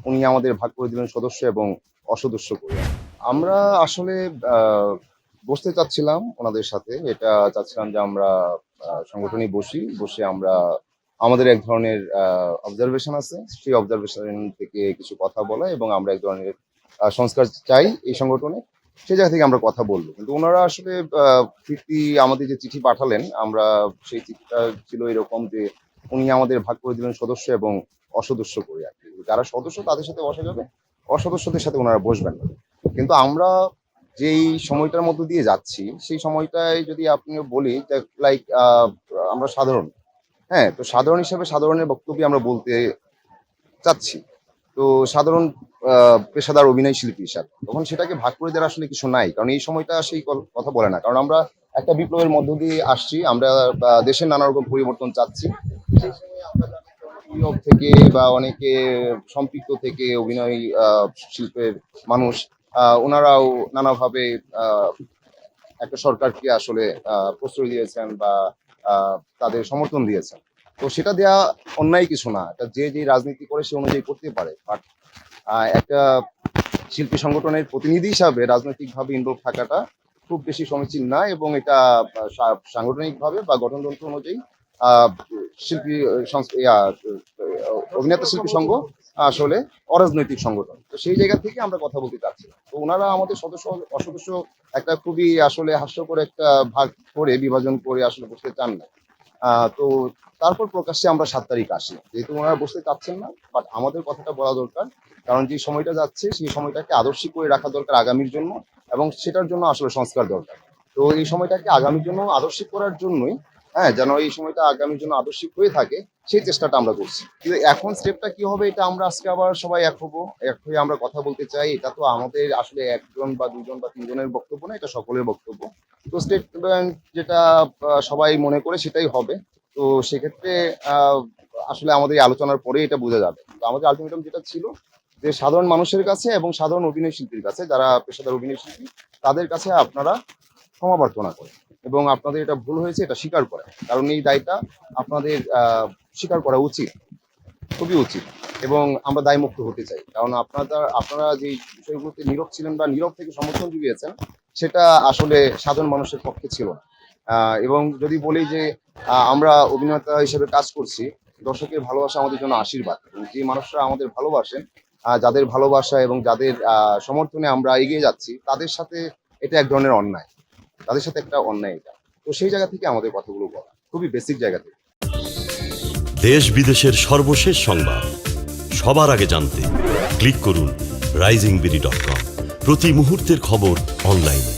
উনি আমাদের ভাগ করে দিলেন সদস্য এবং অসদস্য করে। আমরা আসলে বসতে চাচ্ছিলাম ওনাদের সাথে। এটা চাচ্ছিলাম যে আমরা সংগঠনে বসে আমরা আমাদের এক ধরনের অবজারভেশন আছে। সেই অবজারভেশন থেকে কিছু কথা বলা এবং আমরা এক ধরনের সংস্কার চাই এই সংগঠনে। সেই জায়গা থেকে আমরা কথা বলব। কিন্তু উনারা আসলে আমাদের যে চিঠি পাঠালেন, আমরা সেই চিঠিটা ছিল এরকম যে উনি আমাদের ভাগ করে দিলেন সদস্য এবং অসদস্য করে আরকি। যারা সদস্য তাদের সাথে বসা যাবে, অসদস্যদের সাথে উনারা বসবেন না। কিন্তু আমরা যেই সময়টার মধ্য দিয়ে যাচ্ছি, সেই সময়টায় যদি আপনি বলি যে লাইক আমরা সাধারণ, হ্যাঁ? তো সাধারণ হিসেবে সাধারণের বক্তব্যই আমরা বলতে চাচ্ছি। তো সাধারণ পেশাদার অভিনয় শিল্পী হিসাবে। তখন সেটাকে ভাগ করে দেওয়ার আসলে কিছু নাই। কারণ এই সময়টা সেই কথা বলে না। কারণ আমরা একটা বিপ্লবের মধ্য দিয়ে আসছি। আমরা দেশের নানা রকম পরিবর্তন চাচ্ছি। সেই সময় আমরা জানি যে অনেক নিয়োগ থেকে বা অনেকে সম্পৃক্ত থেকে অভিনয় শিল্পের মানুষ ওনারাও নানাভাবে আ একটা সরকারকে আসলে প্রশ্রয় দিয়েছেন বা তাদের সমর্থন দিয়েছেন। তো সেটা দেয়া অন্যায় কিছু না। এটা যে রাজনীতি করে সে অনুযায়ী করতে পারে। বাট একটা শিল্পী সংগঠনের প্রতিনিধি হিসাবে রাজনৈতিকভাবে ইনভলভ থাকাটা খুব বেশি সমীচীন না এবং এটা সাংগঠনিকভাবে বা গঠনতন্ত্র অনুযায়ী আ শিল্পী অভিনেতা শিল্পী সংঘ আসলে অরাজনৈতিক সংগঠন। তো সেই জায়গা থেকে আমরা কথা বলতে চাচ্ছিলাম। তো উনারা আমাদের সদস্য অসদস্য একটা খুবই আসলে হাস্যকর একটা ভাগ করে বিভাজন করে আসলে বসতে চান না। তো তারপর প্রকাশ্যে আমরা ৭ তারিখ আসি। যেহেতু ওনারা বসতে চাচ্ছেন না, বাট আমাদের কথাটা বলা দরকার। কারণ যে সময়টা যাচ্ছে সেই সময়টাকে আদর্শিক করে রাখা দরকার আগামীর জন্য এবং সেটার জন্য আসলে সংস্কার দরকার। তো এই সময়টাকে আগামীর জন্য আদর্শিক করার জন্যই, হ্যাঁ, যেন এই সময়টা আগামীর জন্য আদর্শিক হয়ে থাকে সেই চেষ্টাটা আমরা করছি। কিন্তু এখন স্টেপটা কি হবে এটা আমরা আজকে আবার সবাই এক হবো। এক হয়ে আমরা কথা বলতে চাই। এটা তো আমাদের আসলে ১ জন বা ২ জন বা ৩ জনের বক্তব্য না, এটা সকলের বক্তব্য। তো স্টেটমেন্ট যেটা সবাই মনে করে সেটাই হবে। তো সেক্ষেত্রে আ আসলে আমাদের এই আলোচনার পরেই এটা বোঝা যাবে। তো আমাদের আল্টিমেটাম যেটা ছিল যে সাধারণ মানুষের কাছে এবং সাধারণ অভিনয় শিল্পীর কাছে যারা পেশাদার অভিনয় শিল্পী তাদের কাছে আপনারা ক্ষমা প্রার্থনা করেন এবং আপনাদের এটা ভুল হয়েছে এটা স্বীকার করেন। কারণ এই দায়টা আপনাদের স্বীকার করা উচিত, খুবই উচিত এবং আমরা দায়মুক্ত হতে চাই। কারণ আপনারা যেই বিষয়গুলোতে নীরব ছিলেন বা নীরব থেকে সমর্থন জুগিয়েছেন সেটা আসলে সাধারণ মানুষের পক্ষে ছিল না। এবং যদি বলি যে আমরা অভিনেতা হিসেবে কাজ করছি, দর্শকের ভালোবাসা আমাদের জন্য আশীর্বাদ। এবং যে মানুষরা আমাদের ভালোবাসেন, যাদের ভালোবাসা এবং যাদের সমর্থনে আমরা এগিয়ে যাচ্ছি, তাদের সাথে এটা এক ধরনের অন্যায়। তাদের সাথে একটা অন্যায় এটা। তো সেই জায়গা থেকে আমাদের কথাগুলো বলা। খুবই বেসিক জায়গা থেকে। দেশ বিদেশের সর্বশেষ সংবাদ সবার আগে জানতে ক্লিক করুন risingbeauty.com। প্রতি মুহূর্তের খবর অনলাইনে।